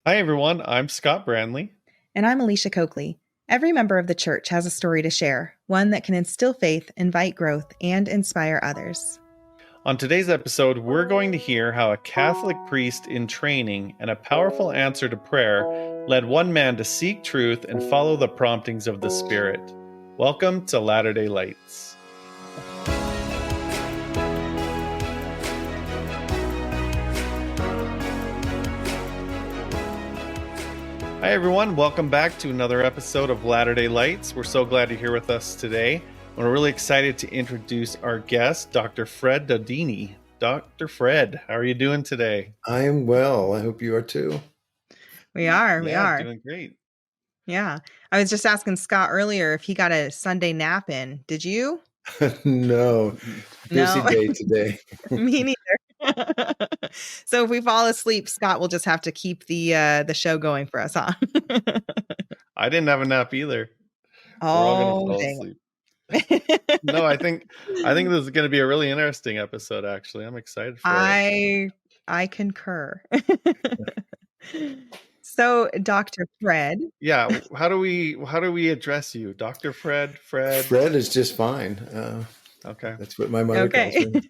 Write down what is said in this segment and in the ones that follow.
Hi, everyone. I'm Scott Branley. And I'm Alicia Coakley. Every member of the church has a story to share, one that can instill faith, invite growth, and inspire others. On today's episode, we're going to hear how a Catholic priest in training and a powerful answer to prayer led one man to seek truth and follow the promptings of the Spirit. Welcome to Latter-day Lights. Hi, everyone. Welcome back to another episode of Latter-day Lights. We're so glad you're here with us today. We're really excited to introduce our guest, Dr. Fred Dodini. Dr. Fred, how are you doing today? I am well. I hope you are too. We are. Doing great. Yeah. I was just asking Scott earlier if he got a Sunday nap in. Did you? No. Busy No. day today. Me neither. So if we fall asleep, Scott will just have to keep the show going for us, huh? I didn't have a nap either. We're all gonna fall asleep. No, I think this is going to be a really interesting episode. Actually, I'm excited for it. I concur. So, Dr. Fred. Yeah, how do we address you, Dr. Fred? Fred is just fine. Okay, that's what my mother calls me.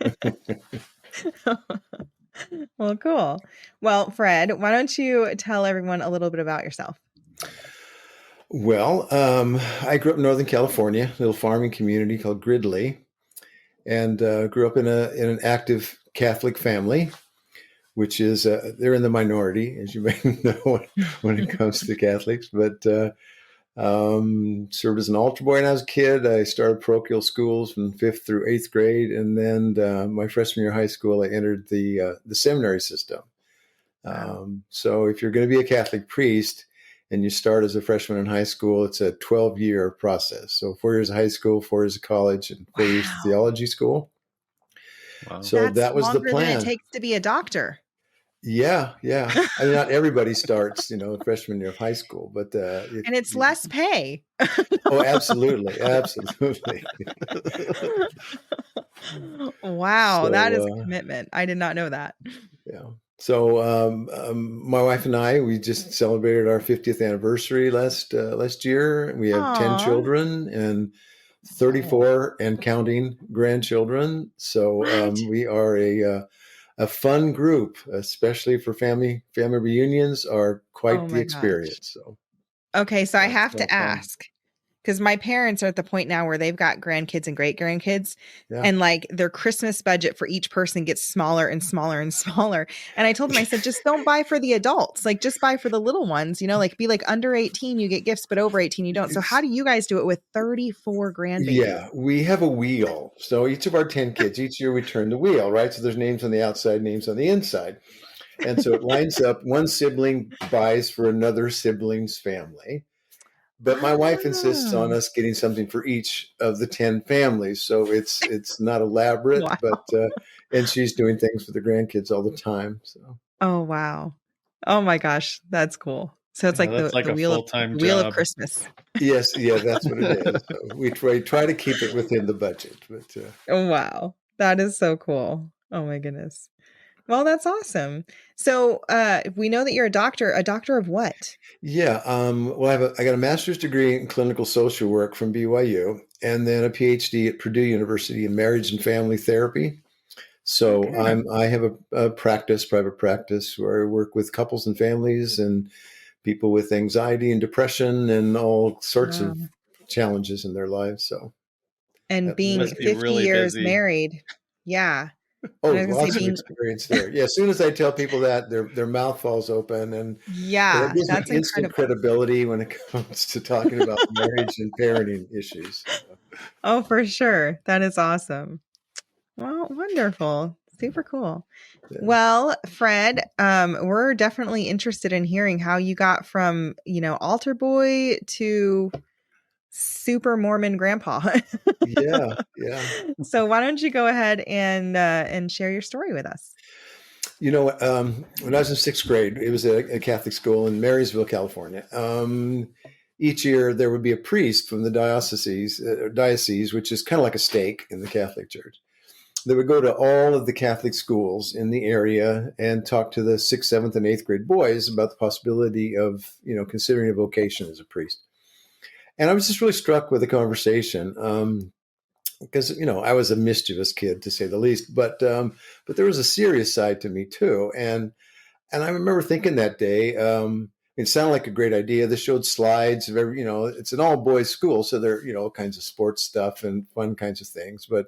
Well, cool. Well, Fred, why don't you tell everyone a little bit about yourself? Well, I grew up in Northern California, a little farming community called Gridley, and grew up in an active Catholic family, which is they're in the minority, as you may know, when it comes to Catholics. But served as an altar boy when I was a kid. I started parochial schools from 5th through 8th grade, and then my freshman year of high school, I entered the seminary system. So if you're going to be a Catholic priest and you start as a freshman in high school, it's a 12-year process. So 4 years of high school, 4 years of college, and 4 years of theology school. Wow. So that was the plan. Than it takes to be a doctor. Yeah. I mean, not everybody starts, freshman year of high school, but and it's less pay. Oh, absolutely. Wow, that is a commitment. I did not know that. Yeah. So my wife and I, we just celebrated our 50th anniversary last year. We have 10 children and 34 and counting grandchildren. So we are a fun group, especially for family reunions are quite the experience. So, okay. So I have to ask, because my parents are at the point now where they've got grandkids and great grandkids, and like their Christmas budget for each person gets smaller and smaller and smaller. And I told them, I said, just don't buy for the adults, like just buy for the little ones, like be like under 18, you get gifts, but over 18, you don't. So how do you guys do it with 34 grandbabies? Yeah, we have a wheel. So each of our 10 kids, each year we turn the wheel, right? So there's names on the outside, names on the inside. And so it lines up. One sibling buys for another sibling's family. But my wife insists on us getting something for each of the 10 families. So it's not elaborate, wow. But and she's doing things for the grandkids all the time. So. Oh, wow. Oh my gosh. That's cool. So it's like the wheel of Christmas. Yes. Yeah, that's what it is. So we try to keep it within the budget. But oh, wow. That is so cool. Oh my goodness. Well, that's awesome. So we know that you're a doctor of what? Yeah. Well, I got a master's degree in clinical social work from BYU, and then a PhD at Purdue University in marriage and family therapy. So I have a private practice where I work with couples and families and people with anxiety and depression and all sorts of challenges in their lives. So, and being 50 really years busy. Married. Yeah. Oh, lots of experience there. Yeah, as soon as I tell people that, their mouth falls open, and that's instant credibility when it comes to talking about marriage and parenting issues. Oh, for sure. That is awesome. Well, wonderful. Super cool. Yeah. Well, Fred, we're definitely interested in hearing how you got from, altar boy to super Mormon grandpa. Yeah. So why don't you go ahead and share your story with us? When I was in 6th grade, it was a Catholic school in Marysville, California. Each year there would be a priest from the diocese, which is kind of like a stake in the Catholic Church. they would go to all of the Catholic schools in the area and talk to the 6th, 7th, and 8th grade boys about the possibility of, considering a vocation as a priest. And I was just really struck with the conversation because, I was a mischievous kid, to say the least. But there was a serious side to me, too. And I remember thinking that day, it sounded like a great idea. They showed slides of every, it's an all boys school. So there, all kinds of sports stuff and fun kinds of things. But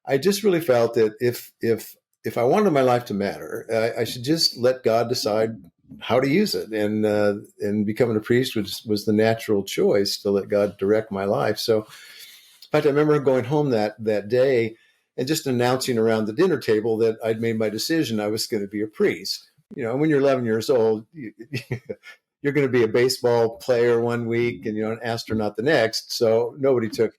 I just really felt that if I wanted my life to matter, I should just let God decide how to use it. And becoming a priest was the natural choice to let God direct my life. So, in fact, I remember going home that day and just announcing around the dinner table that I'd made my decision. I was going to be a priest. When you're 11 years old, you're going to be a baseball player one week and an astronaut the next. So nobody took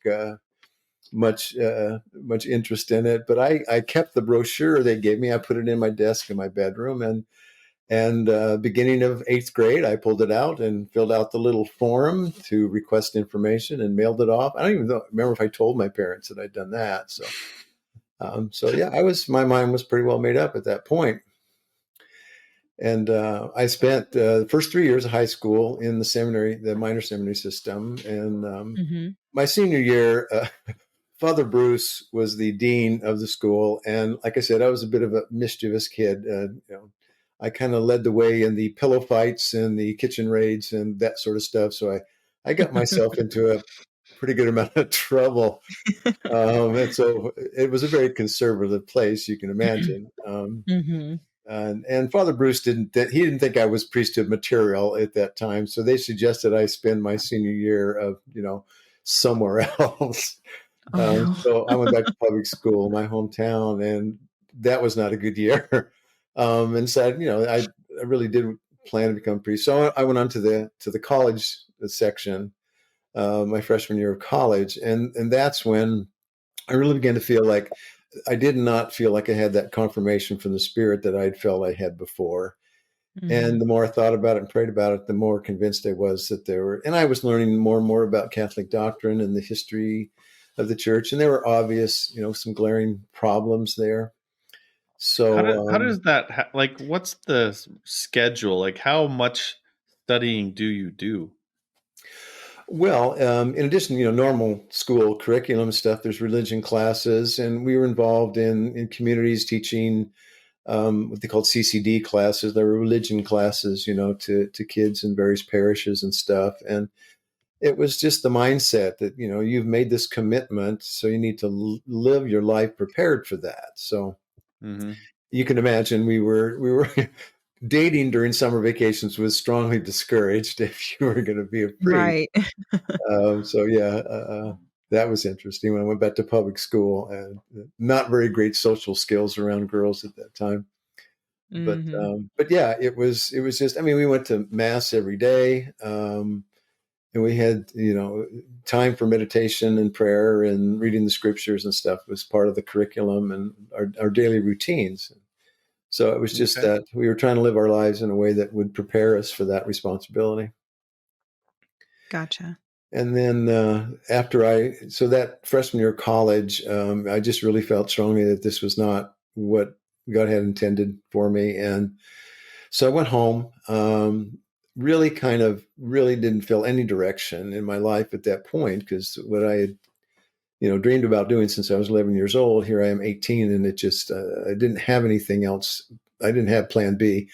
much interest in it. But I kept the brochure they gave me. I put it in my desk in my bedroom, and beginning of 8th grade, I pulled it out and filled out the little form to request information and mailed it off. I don't even remember if I told my parents that I'd done that. So yeah, my mind was pretty well made up at that point. And I spent the first 3 years of high school in the seminary, the minor seminary system. And my senior year, Father Bruce was the dean of the school. And like I said, I was a bit of a mischievous kid. I kind of led the way in the pillow fights and the kitchen raids and that sort of stuff. So I got myself into a pretty good amount of trouble. And so it was a very conservative place, you can imagine. And Father Bruce didn't think I was priesthood material at that time. So they suggested I spend my senior year of, somewhere else. So I went back to public school, my hometown, and that was not a good year. And so, I really did plan to become a priest. So I went on to the college section, my freshman year of college. And that's when I really began to feel like I did not feel like I had that confirmation from the Spirit that I'd felt I had before. And the more I thought about it and prayed about it, the more convinced I was that and I was learning more and more about Catholic doctrine and the history of the church. And there were obvious, some glaring problems there. So how does that, what's the schedule? Like, how much studying do you do? Well, in addition, normal school curriculum stuff, there's religion classes, and we were involved in communities teaching what they called CCD classes. There were religion classes, to kids in various parishes and stuff. And it was just the mindset that, you've made this commitment, so you need to live your life prepared for that. So you can imagine we were dating during summer vacations was strongly discouraged if you were going to be a priest. Right. So yeah, that was interesting when I went back to public school, and not very great social skills around girls at that time. But yeah, it was just, we went to mass every day. And we had, time for meditation and prayer and reading the scriptures and stuff was part of the curriculum and our daily routines. So it was just that we were trying to live our lives in a way that would prepare us for that responsibility. Gotcha. And then so that freshman year of college, I just really felt strongly that this was not what God had intended for me. And so I went home, really didn't feel any direction in my life at that point, because what I had, dreamed about doing since I was 11 years old, here I am 18, and it just, I didn't have anything else. I didn't have plan B.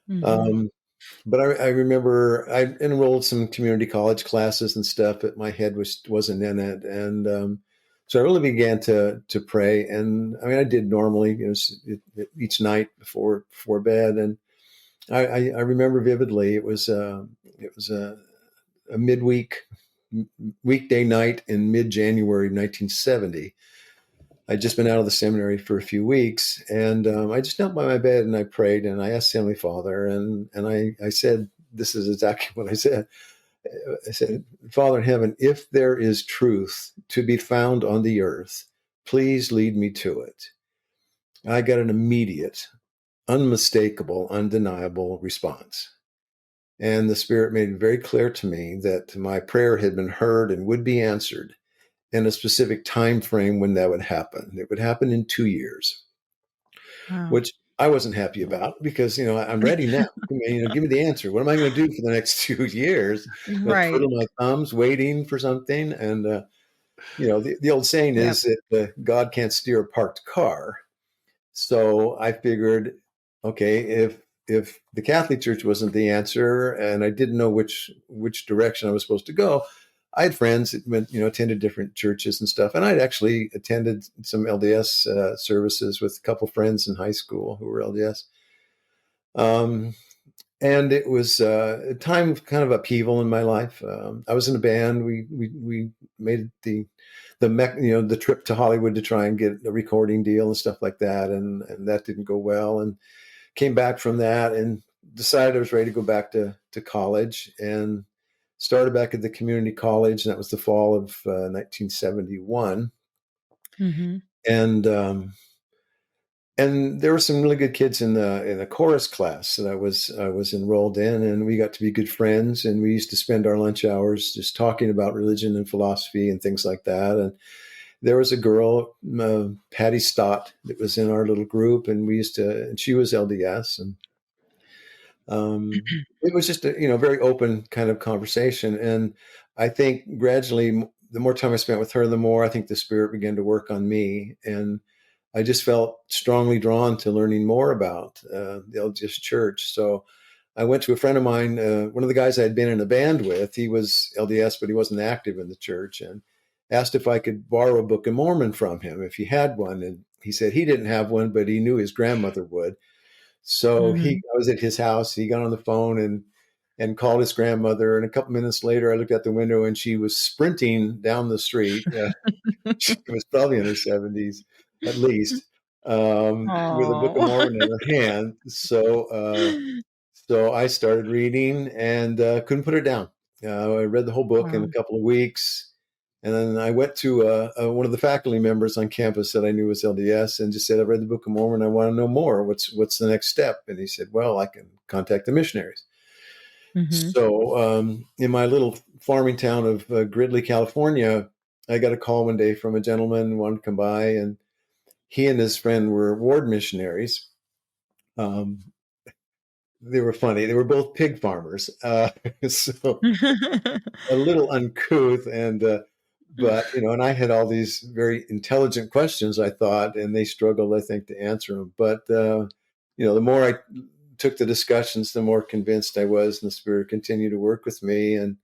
But I remember I enrolled some community college classes and stuff, but my head wasn't in it. And so I really began to pray. And I did normally, each night before bed. And I remember vividly, it was a weekday night in mid-January 1970. I'd just been out of the seminary for a few weeks, and I just knelt by my bed and I prayed, and I asked Heavenly Father, and I said, this is exactly what I said. I said, Father in heaven, if there is truth to be found on the earth, please lead me to it. I got an immediate, unmistakable, undeniable response. And the Spirit made it very clear to me that my prayer had been heard and would be answered. and a specific time frame when that would happen. It would happen in 2 years, Wow. which I wasn't happy about because, I'm ready now. Give me the answer. What am I going to do for the next 2 years? Right. Twiddle my thumbs waiting for something. And, the old saying Yep. is that God can't steer a parked car. So I figured, okay, if the Catholic Church wasn't the answer, and I didn't know which direction I was supposed to go, I had friends that went, attended different churches and stuff, and I'd actually attended some LDS services with a couple friends in high school who were LDS. And it was a time of kind of upheaval in my life. I was in a band. We made the trip to Hollywood to try and get a recording deal and stuff like that, and that didn't go well. And came back from that and decided I was ready to go back to college, and started back at the community college. And that was the fall of 1971. Mm-hmm. And there were some really good kids in the chorus class that I was enrolled in, and we got to be good friends. And we used to spend our lunch hours just talking about religion and philosophy and things like that. And there was a girl, Patty Stott, that was in our little group, and and she was LDS, and it was just a very open kind of conversation. And I think gradually, the more time I spent with her, the more I think the Spirit began to work on me, and I just felt strongly drawn to learning more about the LDS Church. So I went to a friend of mine, one of the guys I had been in a band with. He was LDS, but he wasn't active in the church, and asked if I could borrow a Book of Mormon from him if he had one. And he said he didn't have one, but he knew his grandmother would. So Mm-hmm. I was at his house. He got on the phone and called his grandmother. And a couple minutes later, I looked out the window and she was sprinting down the street. She was probably in her 70s at least, with a Book of Oh. Mormon in her hand. So I started reading and couldn't put it down. I read the whole book in Wow. a couple of weeks. And then I went to one of the faculty members on campus that I knew was LDS and just said, I've read the Book of Mormon. I want to know more. What's the next step? And he said, well, I can contact the missionaries. Mm-hmm. So in my little farming town of Gridley, California, I got a call one day from a gentleman who wanted to come by, and he and his friend were ward missionaries. They were funny. They were both pig farmers, so a little uncouth, and but and I had all these very intelligent questions, I thought, and they struggled, I think, to answer them. But the more I took the discussions, the more convinced I was, and the Spirit continued to work with me. And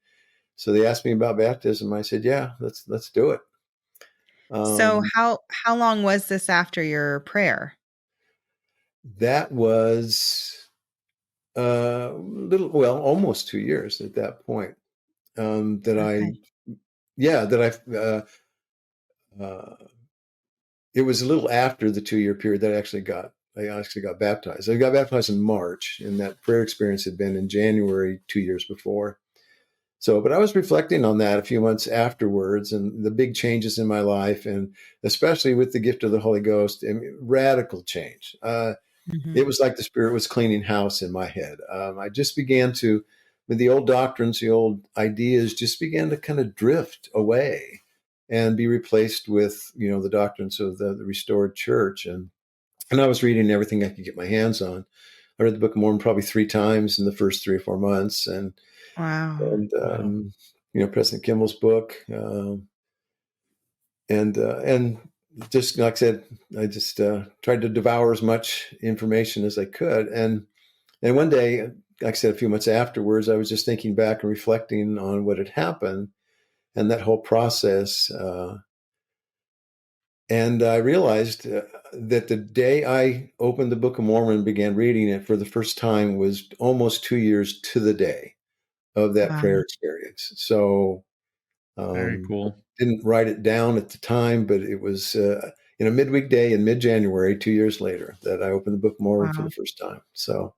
so they asked me about baptism. I said, "Yeah, let's do it." So Um, how long was this after your prayer? that was almost 2 years at that point. That I, Okay. yeah, that uh, it was a little after the 2 year period that I actually got baptized. I got baptized in March, and that prayer experience had been in January 2 years before. So, but I was reflecting on that a few months afterwards, and the big changes in my life, and especially with the gift of the Holy Ghost, radical change. Mm-hmm. It was like the Spirit was cleaning house in my head. I just began to, with the old doctrines, the old ideas, just began to kind of drift away and be replaced with, the doctrines of the restored church. And I was reading everything I could get my hands on. I read the Book of Mormon probably 3 times in the first 3 or 4 months, and Wow. and Wow. President Kimball's book, and just like I said, I just tried to devour as much information as I could. And one day, like I said, a few months afterwards, I was just thinking back and reflecting on what had happened and that whole process. And I realized that the day I opened the Book of Mormon and began reading it for the first time was almost 2 years to the day of that Wow. prayer experience. So Very I cool. didn't write it down at the time, but it was in a midweek day in mid-January, 2 years later, that I opened the Book of Mormon for Wow. the first time. So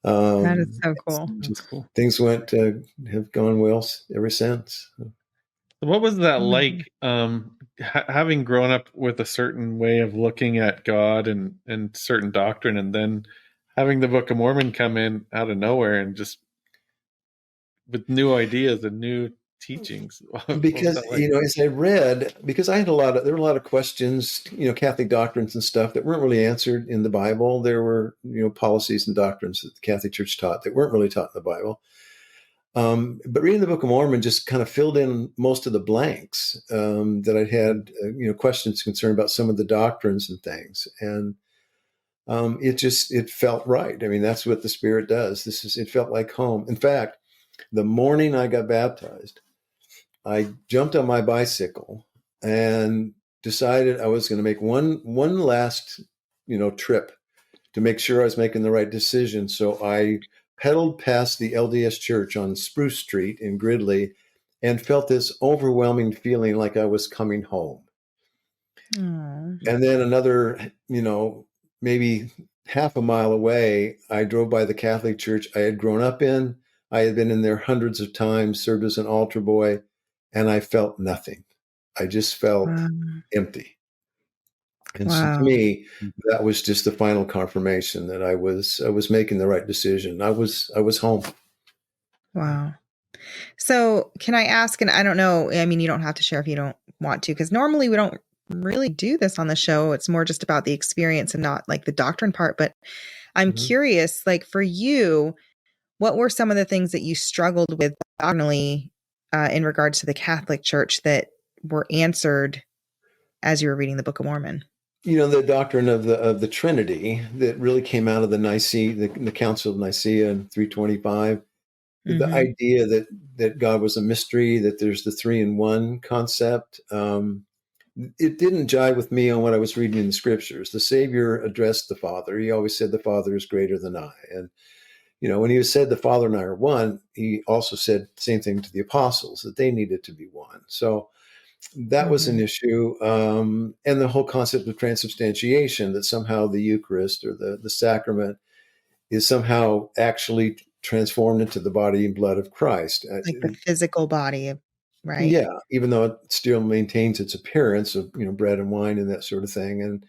That is um, so cool. That's just cool. things have gone well ever since. What was that Mhm. like? Having grown up with a certain way of looking at God and certain doctrine, and then having the Book of Mormon come in out of nowhere and just with new ideas and new teachings? Because, as I read, because I had there were a lot of questions, Catholic doctrines and stuff that weren't really answered in the Bible. There were, policies and doctrines that the Catholic Church taught that weren't really taught in the Bible. But reading the Book of Mormon just kind of filled in most of the blanks that I'd had, questions concerned about some of the doctrines and things. And it felt right. I mean, that's what the Spirit does. It felt like home. In fact, the morning I got baptized, I jumped on my bicycle and decided I was going to make one last, trip to make sure I was making the right decision. So I pedaled past the LDS church on Spruce Street in Gridley and felt this overwhelming feeling like I was coming home. Aww. And then another, maybe half a mile away, I drove by the Catholic church I had grown up in. I had been in there hundreds of times, served as an altar boy, and I felt nothing. I just felt empty. And so to me, that was just the final confirmation that I was making the right decision. I was home. Wow. So can I ask, and I don't know, I mean, you don't have to share if you don't want to, because normally we don't really do this on the show. It's more just about the experience and not like the doctrine part. But I'm curious, like for you, what were some of the things that you struggled with doctrinally in regards to the Catholic Church that were answered as you were reading the Book of Mormon? The doctrine of the Trinity that really came out of the Council of Nicaea in 325. The idea that God was a mystery, that there's the 3-in-1 concept. It didn't jive with me on what I was reading in the scriptures. The Savior addressed the Father. He always said the Father is greater than I. And, when he said the Father and I are one, he also said the same thing to the apostles, that they needed to be one. So that was an issue. And the whole concept of transubstantiation, that somehow the Eucharist or the sacrament is somehow actually transformed into the body and blood of Christ. Like the physical body, right? Yeah, even though it still maintains its appearance of, bread and wine and that sort of thing. And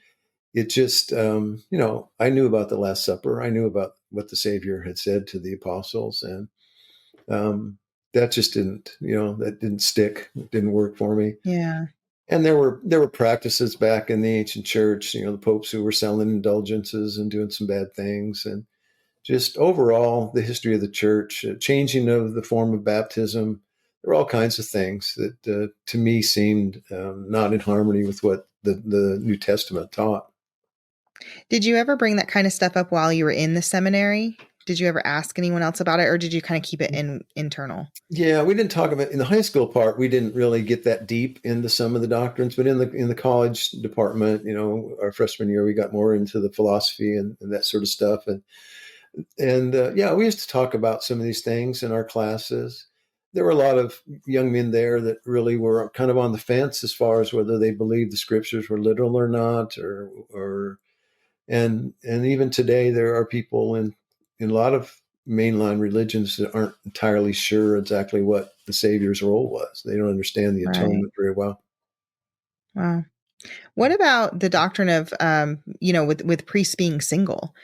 it just, I knew about the Last Supper. I knew about what the Savior had said to the apostles. And that just that didn't stick. It didn't work for me. Yeah. And there were practices back in the ancient church, the popes who were selling indulgences and doing some bad things. And just overall, the history of the church, changing of the form of baptism, there were all kinds of things that to me seemed not in harmony with what the New Testament taught. Did you ever bring that kind of stuff up while you were in the seminary? Did you ever ask anyone else about it, or did you kind of keep it internal? Yeah, we didn't talk about in the high school part. We didn't really get that deep into some of the doctrines, but in the college department, our freshman year, we got more into the philosophy and that sort of stuff. And we used to talk about some of these things in our classes. There were a lot of young men there that really were kind of on the fence as far as whether they believed the scriptures were literal or not, and even today there are people in a lot of mainline religions that aren't entirely sure exactly what the Savior's role was. They don't understand the atonement very well. Wow. What about the doctrine of, with priests being single,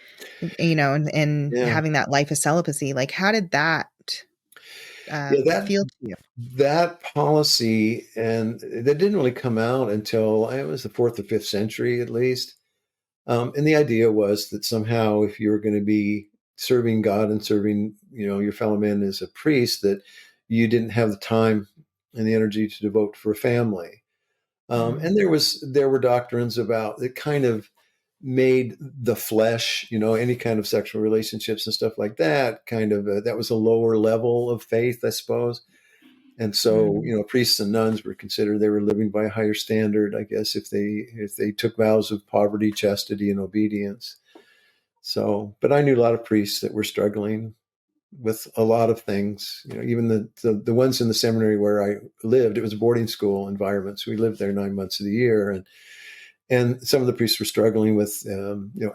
and having that life of celibacy? Like, how did that feel to you? That policy, and that didn't really come out until it was the 4th or 5th century, at least. And the idea was that somehow, if you were going to be serving God and serving, your fellow men as a priest, that you didn't have the time and the energy to devote for a family. And there were doctrines about that kind of made the flesh, any kind of sexual relationships and stuff like that, that was a lower level of faith, I suppose. And so, priests and nuns were considered, they were living by a higher standard, I guess, if they took vows of poverty, chastity, and obedience. So, but I knew a lot of priests that were struggling with a lot of things. Even the ones in the seminary where I lived, it was a boarding school environment, so we lived there 9 months of the year, and some of the priests were struggling with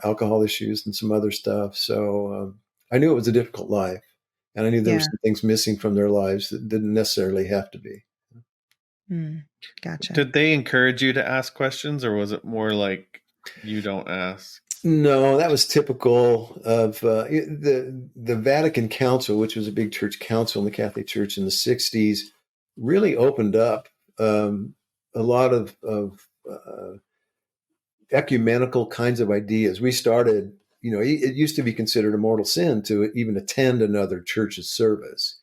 alcohol issues and some other stuff. So I knew it was a difficult life. And I knew there were some things missing from their lives that didn't necessarily have to be. Gotcha. Did they encourage you to ask questions, or was it more like you don't ask? No, that was typical of the Vatican Council, which was a big church council in the Catholic Church in the 60s. really opened up a lot of ecumenical kinds of ideas. We started, it used to be considered a mortal sin to even attend another church's service.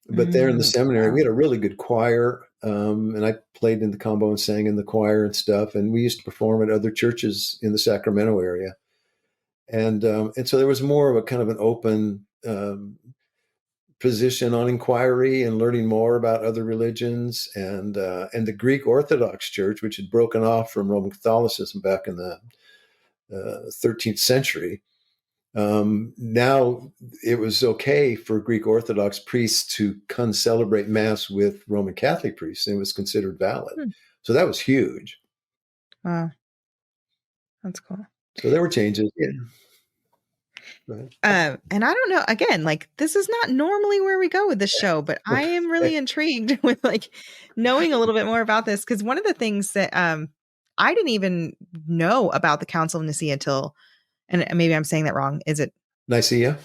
But there in the seminary, Wow. we had a really good choir, and I played in the combo and sang in the choir and stuff. And we used to perform at other churches in the Sacramento area, and so there was more of a kind of an open position on inquiry and learning more about other religions, and the Greek Orthodox Church, which had broken off from Roman Catholicism back in the 13th century. Now it was okay for Greek Orthodox priests to come celebrate Mass with Roman Catholic priests, and it was considered valid. So that was huge. Wow. That's cool. So there were changes. Yeah. And I don't know, again, like, this is not normally where we go with this show, but I am really intrigued with like knowing a little bit more about this. Cause one of the things that I didn't even know about the Council of Nicaea until, and maybe I'm saying that wrong. Is it Nicaea?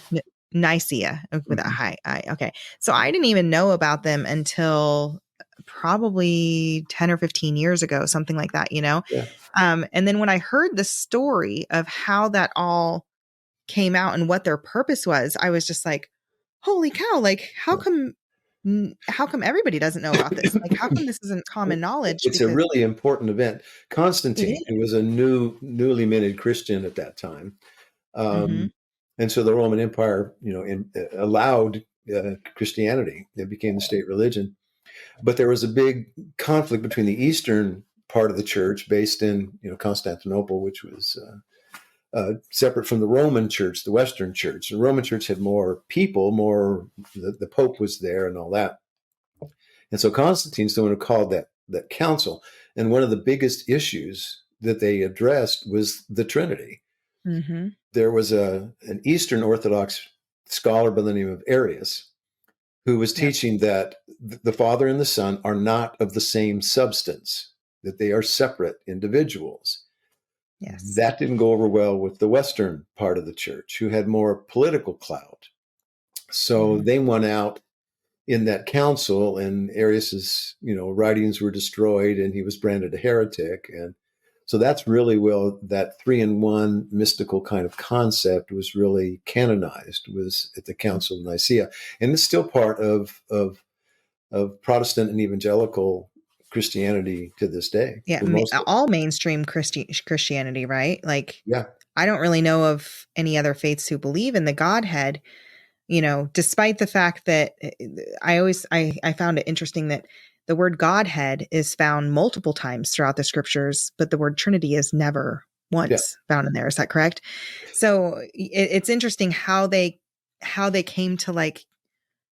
Nicaea with a high I. Okay. So I didn't even know about them until probably 10 or 15 years ago, something like that, Yeah. And then when I heard the story of how that all came out and what their purpose was, I was just like, holy cow, like how come everybody doesn't know about this? Like, how come this isn't common knowledge? It's a really important event. Constantine, who was a newly minted Christian at that time. And so the Roman Empire, allowed Christianity. It became the state religion. But there was a big conflict between the eastern part of the church, based in Constantinople, which was separate from the Roman Church, the Western Church. The Roman Church had more people, the Pope was there and all that. And so Constantine's the one who called that council. And one of the biggest issues that they addressed was the Trinity. There was an Eastern Orthodox scholar by the name of Arius who was teaching that the Father and the Son are not of the same substance, that they are separate individuals. Yes. That didn't go over well with the Western part of the church, who had more political clout. So they won out in that council, and Arius's, writings were destroyed, and he was branded a heretic. And so that's really that 3-in-1 mystical kind of concept was really canonized, was at the Council of Nicaea, and it's still part of Protestant and evangelical Christianity to this day. Yeah, all mainstream Christianity, right? Like, I don't really know of any other faiths who believe in the Godhead. Despite the fact that I found it interesting that the word Godhead is found multiple times throughout the scriptures, but the word Trinity is never once found in there. Is that correct? So it's interesting how they came to like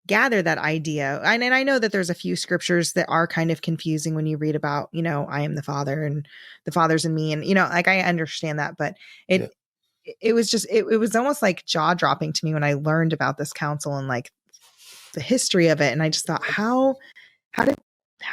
gather that idea. And I know that there's a few scriptures that are kind of confusing when you read about, I am the Father and the Father's in me. And, like, I understand that, but it was just, it was almost like jaw dropping to me when I learned about this council and like the history of it. And I just thought, how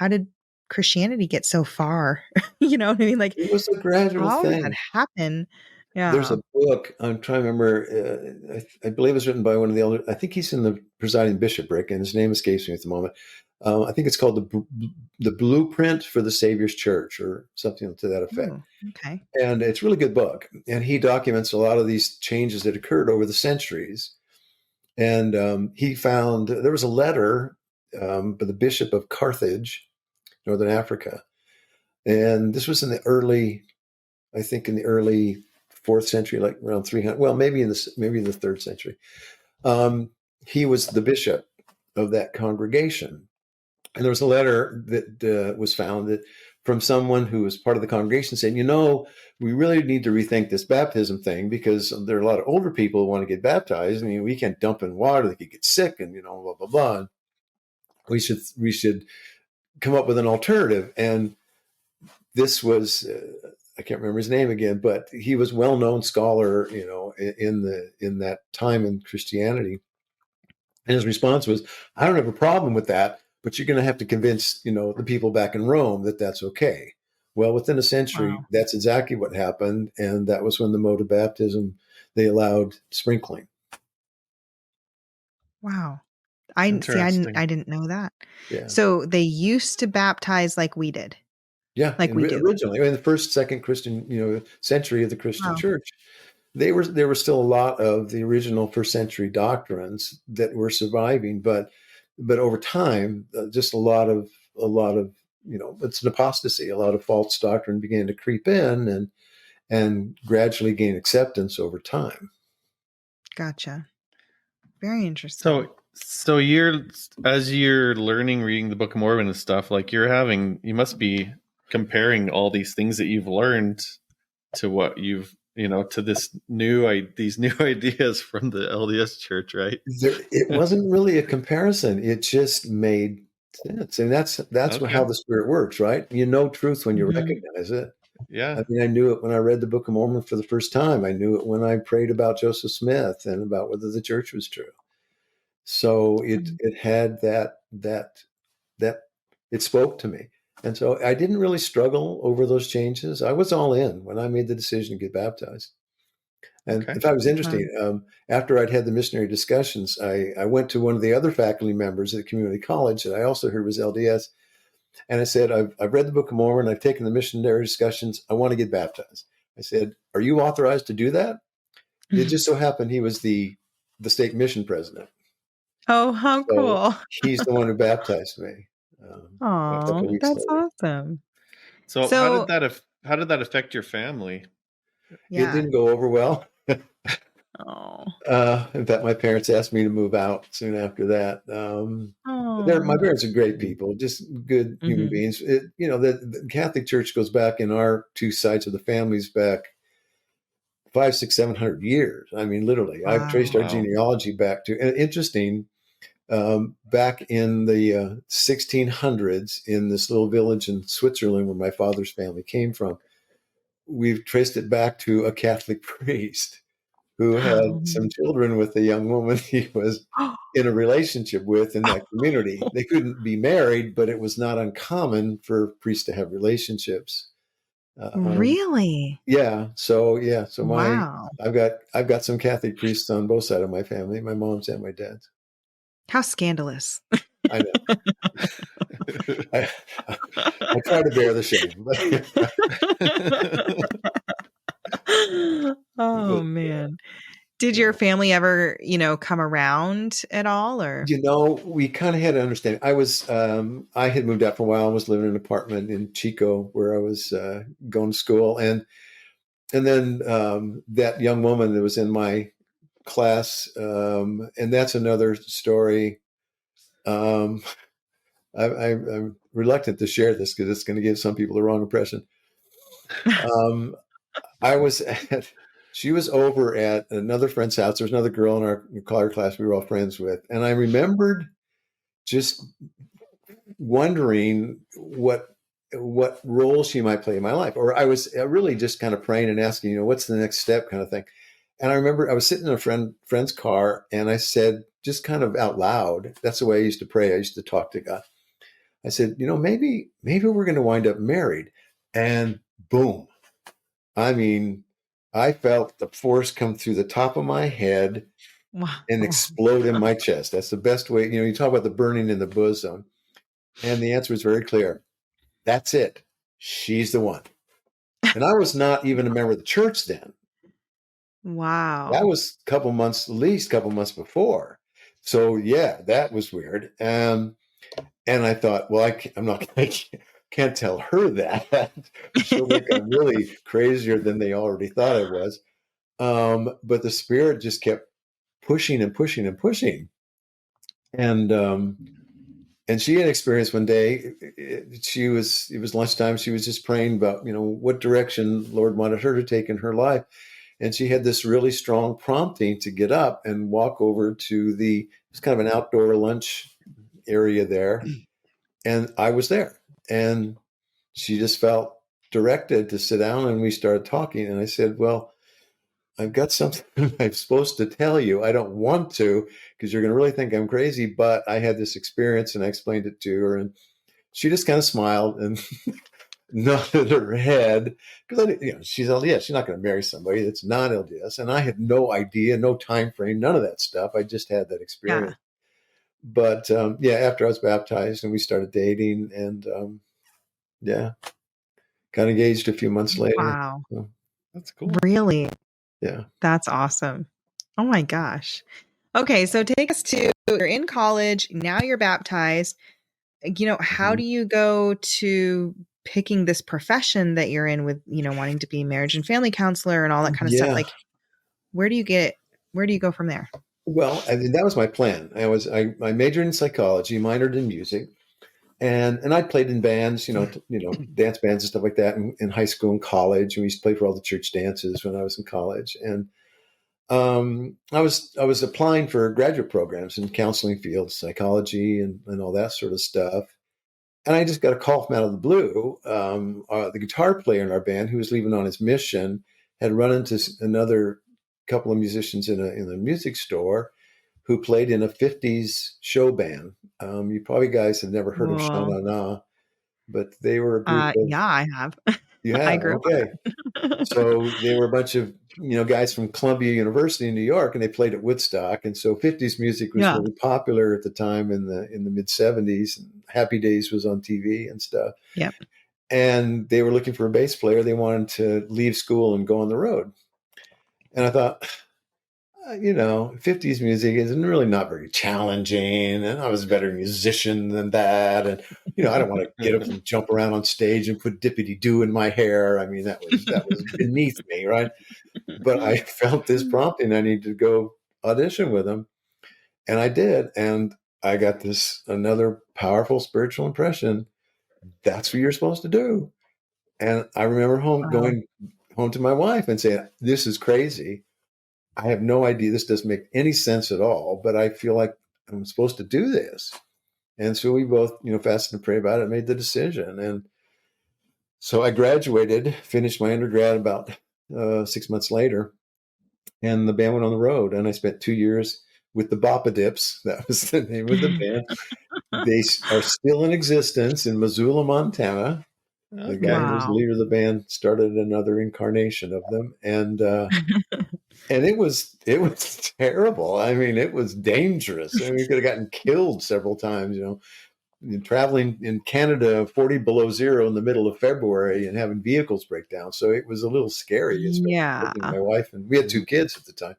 did Christianity get so far? You know what I mean? Like, it was a gradual how thing. did that happen? Yeah. There's a book, I'm trying to remember, I believe it's written by one of the elders. I think he's in the presiding bishopric, and his name escapes me at the moment. I think it's called the Blueprint for the Savior's Church, or something to that effect. Okay. And it's a really good book. And he documents a lot of these changes that occurred over the centuries. And he found there was a letter by the Bishop of Carthage, Northern Africa. And this was in the early 4th century, like around 300. Well, maybe in the 3rd century. He was the bishop of that congregation. And there was a letter that was found from someone who was part of the congregation saying, we really need to rethink this baptism thing, because there are a lot of older people who want to get baptized. I mean, we can't dump in water; they could get sick, and blah blah blah. And we should come up with an alternative. And this was I can't remember his name again, but he was a well-known scholar, in that time in Christianity. And his response was, "I don't have a problem with that, but you're going to have to convince, the people back in Rome that that's okay." Well, within a century, that's exactly what happened. And that was when the mode of baptism, they allowed sprinkling. Wow. I see. Interesting. I didn't know that. Yeah. So they used to baptize like we did. Yeah. Like we do. Originally, in the first, second Christian, century of the Christian Wow. church, there were still a lot of the original first century doctrines that were surviving, but over time, just a lot of it's an apostasy. A lot of false doctrine began to creep in and gradually gain acceptance over time. Gotcha. Very interesting. So as you're learning, reading the Book of Mormon and stuff, like you must be comparing all these things that you've learned to what you've, to these new ideas from the LDS Church, right? It wasn't really a comparison. It just made sense, and that's Okay. how the Spirit works, right? You know truth when you Mhm. recognize it. Yeah. I mean, I knew it when I read the Book of Mormon for the first time. I knew it when I prayed about Joseph Smith and about whether the church was true. So it had that it spoke to me. And so I didn't really struggle over those changes. I was all in when I made the decision to get baptized. And Okay. in fact, it was interesting. After I'd had the missionary discussions, I went to one of the other faculty members at the community college that I also heard was LDS. And I said, I've read the Book of Mormon. I've taken the missionary discussions. I want to get baptized. I said, are you authorized to do that? It just so happened he was the state mission president. Oh, how So cool. he's the one who baptized me. A couple Oh, weeks that's later. awesome. So how did that affect your family? It Yeah. didn't go over well. Oh. In fact, my parents asked me to move out soon after that. My parents are great people, just good human beings. The Catholic Church goes back in our two sides of the families back 500, 600, 700 years. I mean, literally, I've traced our genealogy back to, and interesting, back in the 1600s in this little village in Switzerland where my father's family came from. We've traced it back to a Catholic priest who had some children with a young woman he was in a relationship with in that community. They couldn't be married, but it was not uncommon for priests to have relationships. Really? Yeah. So Wow. I've got some Catholic priests on both sides of my family, my mom's and my dad's. How scandalous. I know. I try to bear the shame. Oh, man. Did your family ever, come around at all, or? We kind of had to understand. I had moved out for a while. I was living in an apartment in Chico where I was going to school. And then that young woman that was in my class, and that's another story. I'm reluctant to share this because it's going to give some people the wrong impression. She was over at another friend's house. There was another girl in our class we were all friends with. And I remembered just wondering what role she might play in my life. Or I was really just kind of praying and asking, what's the next step kind of thing. And I remember I was sitting in a friend's car and I said, just kind of out loud, that's the way I used to pray. I used to talk to God. I said, maybe we're going to wind up married. And boom. I mean, I felt the force come through the top of my head and explode in my chest. That's the best way. You talk about the burning in the bosom. And the answer was very clear. That's it. She's the one. And I was not even a member of the church then. Wow. That was at least a couple months before. So yeah, that was weird. And I thought, well, I can't tell her that. She'll think I'm really crazier than they already thought I was. But the Spirit just kept pushing and pushing and pushing. And she had experienced one day, it was lunchtime. She was just praying about, what direction Lord wanted her to take in her life. And she had this really strong prompting to get up and walk over to it's kind of an outdoor lunch area there. And I was there. And she just felt directed to sit down and we started talking. And I said, well, I've got something I'm supposed to tell you. I don't want to because you're going to really think I'm crazy, but I had this experience and I explained it to her. And she just kind of smiled and nodded her head because she's LDS. She's not going to marry somebody that's not LDS. And I had no idea, no time frame, none of that stuff. I just had that experience. But yeah, after I was baptized and we started dating, and yeah, got engaged a few months later. Wow. So, That's cool. Really? yeah. That's awesome. Oh my gosh. Okay, so take us to, you're in college, now you're baptized. How do you go to picking this profession that you're in with, wanting to be marriage and family counselor and all that kind of stuff? Yeah. Like, where do you go from there? Well, I mean, that was my plan. I majored in psychology, minored in music, and I played in bands, dance bands and stuff like that in high school and college. And we used to play for all the church dances when I was in college. And I was applying for graduate programs in counseling fields, psychology, and all that sort of stuff. And I just got a call from out of the blue. The guitar player in our band, who was leaving on his mission, had run into another couple of musicians in a music store who played in a 50s show band. You probably guys have never heard of Sha Whoa. Na Na, but they were a group of, Yeah, I have. you I have, grew up okay. on that. So they were a bunch of, guys from Columbia University in New York, and they played at Woodstock. And so 50s music was Yeah. really popular at the time in the mid 70s. And Happy Days was on TV and stuff. Yep. And they were looking for a bass player. They wanted to leave school and go on the road. And I thought, 50s music is really not very challenging. And I was a better musician than that. And, I don't want to get up and jump around on stage and put dippity-doo in my hair. I mean, that was beneath me, right? But I felt this prompting. I needed to go audition with them. And I did. And I got another powerful spiritual impression. That's what you're supposed to do. And I remember going home to my wife and saying, this is crazy. I have no idea. This doesn't make any sense at all, but I feel like I'm supposed to do this. And so we both, fasted and prayed about it and made the decision. And so I graduated, finished my undergrad about 6 months later, and the band went on the road. And I spent 2 years with the Boppa Dips. That was the name of the band. They are still in existence in Missoula, Montana. The guy who was the Wow. leader of the band started another incarnation of them. And it was terrible. I mean, it was dangerous. I mean, we could have gotten killed several times, traveling in Canada, 40 below zero in the middle of February and having vehicles break down. So it was a little scary, especially Yeah. with my wife. And we had 2 kids at the time.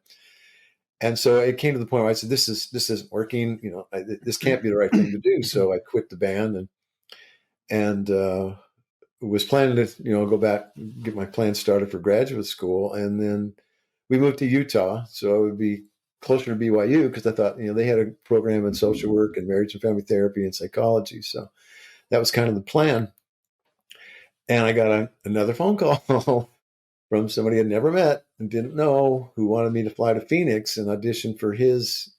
And so it came to the point where I said, this isn't working. This can't be the right thing to do. So I quit the band and was planning to, go back, get my plans started for graduate school. And then we moved to Utah, so I would be closer to BYU because I thought, they had a program in social work and marriage and family therapy and psychology. So that was kind of the plan. And I got another phone call from somebody I'd never met and didn't know, who wanted me to fly to Phoenix and audition for his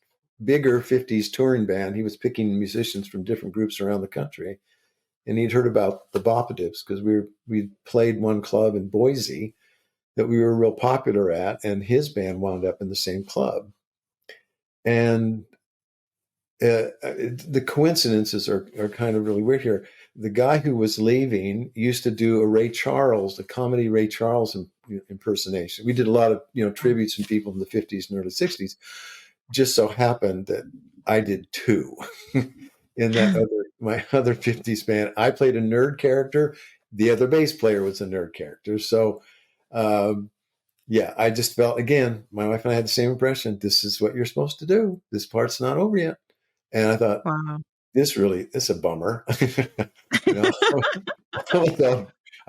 bigger 50s touring band. He was picking musicians from different groups around the country. And he'd heard about the Boppa Dips because we played one club in Boise that we were real popular at, and his band wound up in the same club. And the coincidences are kind of really weird here. The guy who was leaving used to do a comedy Ray Charles impersonation. We did a lot of tributes from people in the 50s and early 60s. Just so happened that I did 2 in my other 50s band. I played a nerd character. The other bass player was a nerd character. So I just felt, again, my wife and I had the same impression. This is what you're supposed to do. This part's not over yet. And I thought, Wow. it's a bummer. I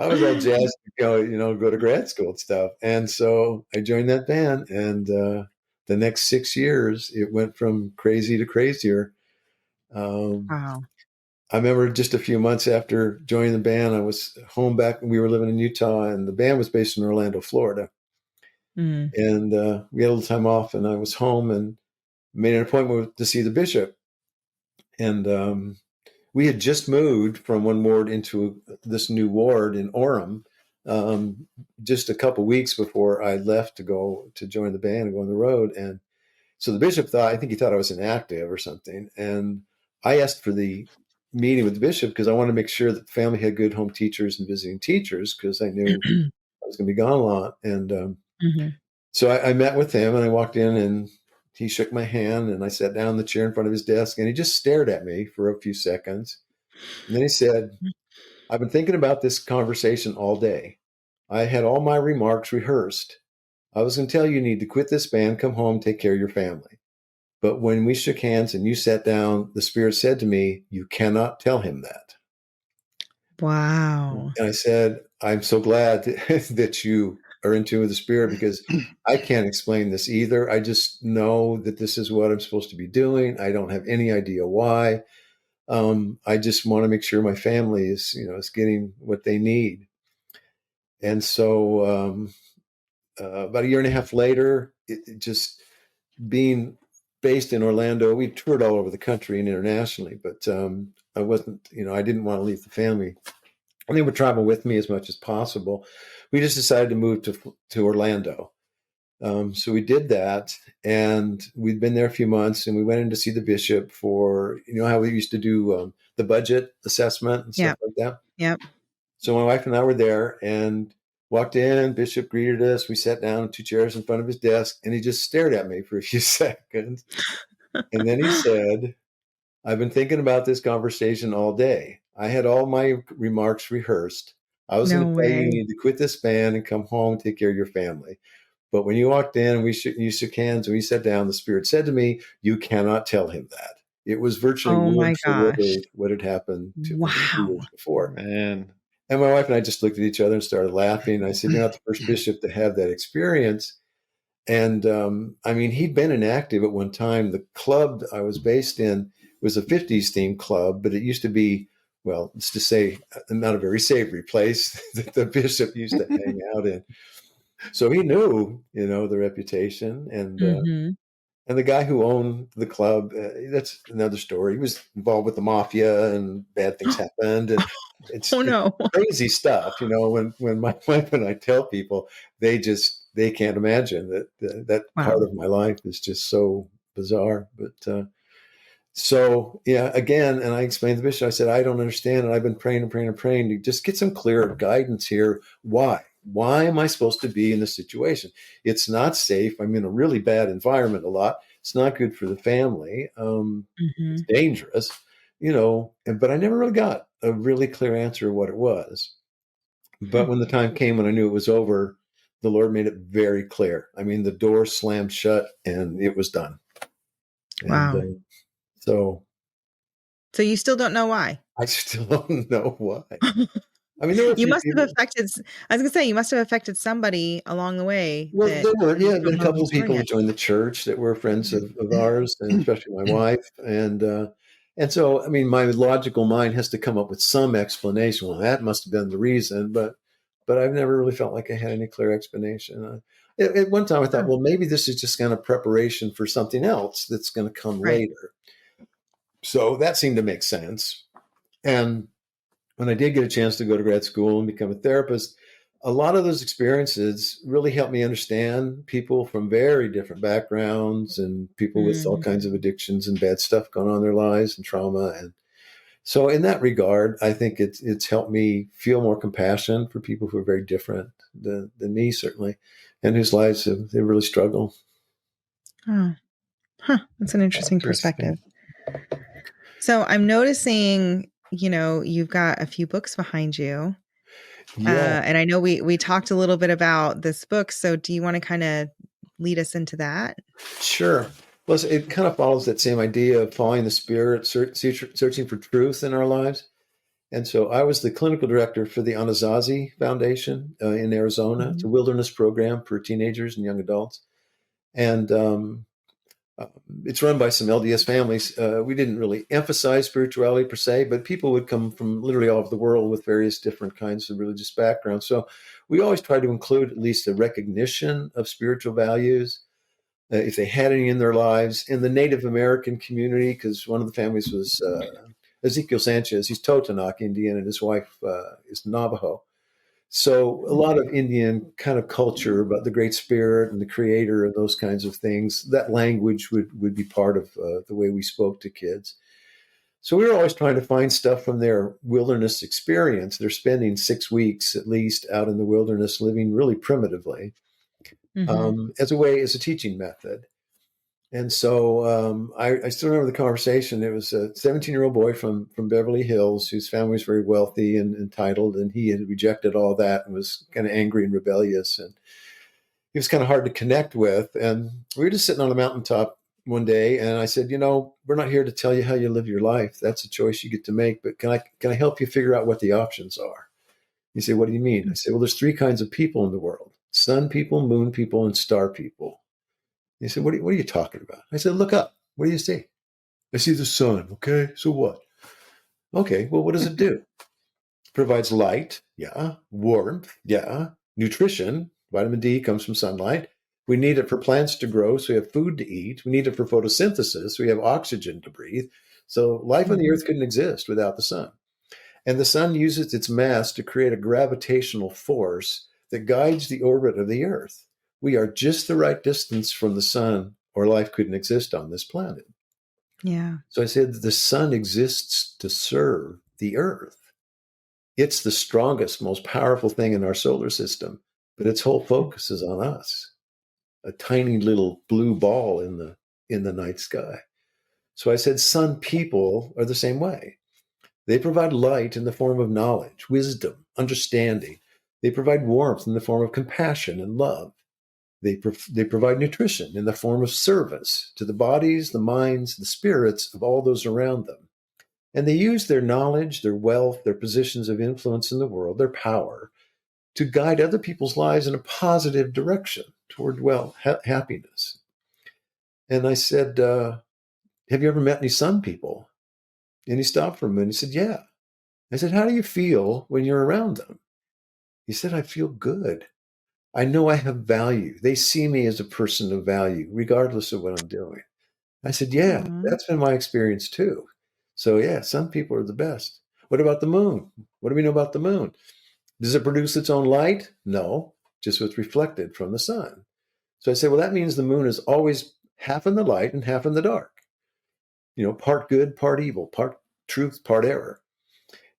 was all jazzed to go to grad school and stuff. And so I joined that band, and the next 6 years, it went from crazy to crazier. Wow. I remember just a few months after joining the band, I was home back. We were living in Utah, and the band was based in Orlando, Florida. Mm. And we had a little time off, and I was home and made an appointment to see the bishop. And we had just moved from one ward into this new ward in Orem, just a couple weeks before I left to go to join the band and go on the road. And so the bishop I think he thought I was inactive or something. And I asked for the meeting with the bishop because I wanted to make sure that the family had good home teachers and visiting teachers, because I knew I was going to be gone a lot. And so I met with him, and I walked in, and he shook my hand, and I sat down in the chair in front of his desk, and he just stared at me for a few seconds. And then he said, I've been thinking about this conversation all day. I had all my remarks rehearsed. I was going to tell you need to quit this band, come home, take care of your family. But when we shook hands and you sat down, the Spirit said to me, you cannot tell him that. Wow. And I said, I'm so glad that you are in tune with the Spirit, because I can't explain this either. I just know that this is what I'm supposed to be doing. I don't have any idea why. I just want to make sure my family is getting what they need. And so about a year and a half later, it just being based in Orlando, we toured all over the country and internationally, but I wasn't, I didn't want to leave the family. And they would travel with me as much as possible. We just decided to move to Orlando. So we did that, and we'd been there a few months, and we went in to see the bishop for, how we used to do the budget assessment and stuff like that. Yep. So my wife and I were there and walked in. Bishop greeted us. We sat down in 2 chairs in front of his desk, and he just stared at me for a few seconds. And then he said, I've been thinking about this conversation all day. I had all my remarks rehearsed. I was going to tell you need to quit this band and come home and take care of your family. But when you walked in and you shook hands and we sat down, the Spirit said to me, you cannot tell him that. It was virtually word for word what had happened 2 years before. Man. And my wife and I just looked at each other and started laughing. I said, you're not the first bishop to have that experience. And he'd been inactive at one time. The club I was based in was a 50s themed club, but it used to be, well, let's just say not a very savory place that the bishop used to hang out in. So he knew, the reputation, and the guy who owned the club, that's another story. He was involved with the mafia, and bad things happened, and it's crazy stuff. When my wife and I tell people, they can't imagine that part of my life is just so bizarre. But so yeah, again, and I explained to the bishop, I said, I don't understand, and I've been praying and praying and praying to just get some clearer guidance here. Why am I supposed to be in this situation? It's not safe. I'm in a really bad environment a lot. It's not good for the family. It's dangerous, but I never really got a really clear answer of what it was. But when the time came when I knew it was over, the Lord made it very clear. The door slammed shut and it was done. Wow. And, so you still don't know why? I still don't know why. You must have affected. I was going to say, you must have affected somebody along the way. Well, there were, a couple of people that joined the church that were friends of ours, and especially my wife. And so, my logical mind has to come up with some explanation. Well, that must have been the reason, but I've never really felt like I had any clear explanation. At one time, I thought, well, maybe this is just kind of preparation for something else that's going to come later. So that seemed to make sense. And when I did get a chance to go to grad school and become a therapist, a lot of those experiences really helped me understand people from very different backgrounds and people with all kinds of addictions and bad stuff going on in their lives and trauma. And so in that regard, I think it's helped me feel more compassion for people who are very different than me, certainly, and whose lives they really struggle. Oh, that's an interesting perspective. So I'm noticing, you've got a few books behind you. Yeah. And I know we talked a little bit about this book. So do you want to kind of lead us into that? Sure. Well, it kind of follows that same idea of following the Spirit, searching for truth in our lives. And so I was the clinical director for the Anasazi Foundation in Arizona. It's a wilderness program for teenagers and young adults. And it's run by some LDS families. We didn't really emphasize spirituality per se, but people would come from literally all over the world with various different kinds of religious backgrounds. So we always try to include at least a recognition of spiritual values, if they had any in their lives. In the Native American community, because one of the families was Ezekiel Sanchez. He's Totonac Indian, and his wife is Navajo. So a lot of Indian kind of culture about the Great Spirit and the Creator and those kinds of things, that language would be part of the way we spoke to kids. So we were always trying to find stuff from their wilderness experience. They're spending 6 weeks at least out in the wilderness, living really primitively, as a teaching method. And so I still remember the conversation. It was a 17-year-old boy from Beverly Hills whose family was very wealthy and entitled, and he had rejected all that and was kind of angry and rebellious. And he was kind of hard to connect with. And we were just sitting on a mountaintop one day, and I said, we're not here to tell you how you live your life. That's a choice you get to make. But can I help you figure out what the options are? He said, what do you mean? I said, well, there's 3 kinds of people in the world: sun people, moon people, and star people. He said, what are you talking about? I said, look up. What do you see? I see the sun. Okay, so what? Okay, well, what does it do? It provides light. Yeah. Warmth. Yeah. Nutrition. Vitamin D comes from sunlight. We need it for plants to grow, so we have food to eat. We need it for photosynthesis, so we have oxygen to breathe. So life on the earth couldn't exist without the sun. And the sun uses its mass to create a gravitational force that guides the orbit of the earth. We are just the right distance from the sun, or life couldn't exist on this planet. Yeah. So I said the sun exists to serve the earth. It's the strongest, most powerful thing in our solar system, but its whole focus is on us, a tiny little blue ball in the night sky. So I said sun people are the same way. They provide light in the form of knowledge, wisdom, understanding. They provide warmth in the form of compassion and love. They provide nutrition in the form of service to the bodies, the minds, the spirits of all those around them. And they use their knowledge, their wealth, their positions of influence in the world, their power, to guide other people's lives in a positive direction toward, happiness. And I said, have you ever met any sun people? And he stopped for a minute. He said, yeah. I said, how do you feel when you're around them? He said, I feel good. I know I have value. They see me as a person of value, regardless of what I'm doing. I said, yeah, that's been my experience too. So yeah, some people are the best. What about the moon? What do we know about the moon? Does it produce its own light? No, just what's reflected from the sun. So I said, well, that means the moon is always half in the light and half in the dark. Part good, part evil, part truth, part error.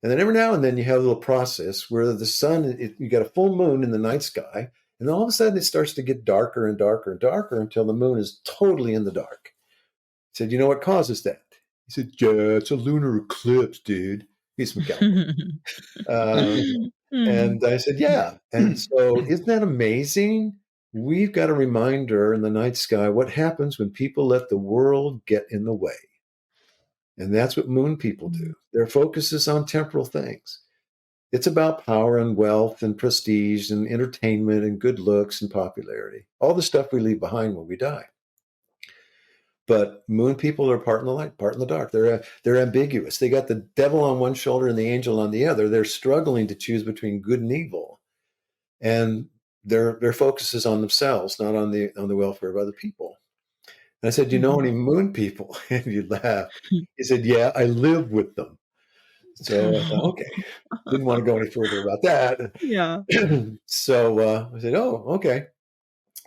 And then every now and then you have a little process where the sun, you got a full moon in the night sky, and then all of a sudden it starts to get darker and darker and darker until the moon is totally in the dark. I said, you know what causes that? He said, yeah, it's a lunar eclipse, dude. He's from California. And I said, yeah. And so isn't that amazing? We've got a reminder in the night sky what happens when people let the world get in the way. And that's what moon people do. Their focus is on temporal things. It's about power and wealth and prestige and entertainment and good looks and popularity, all the stuff we leave behind when we die. But moon people are part in the light, part in the dark. They're ambiguous. They got the devil on one shoulder and the angel on the other. They're struggling to choose between good and evil. And their focus is on themselves, not on the welfare of other people. And I said, do you know any moon people? And he laughed. He said, yeah, I live with them. So I thought, okay, didn't want to go any further about that. Yeah. So I said, oh, okay.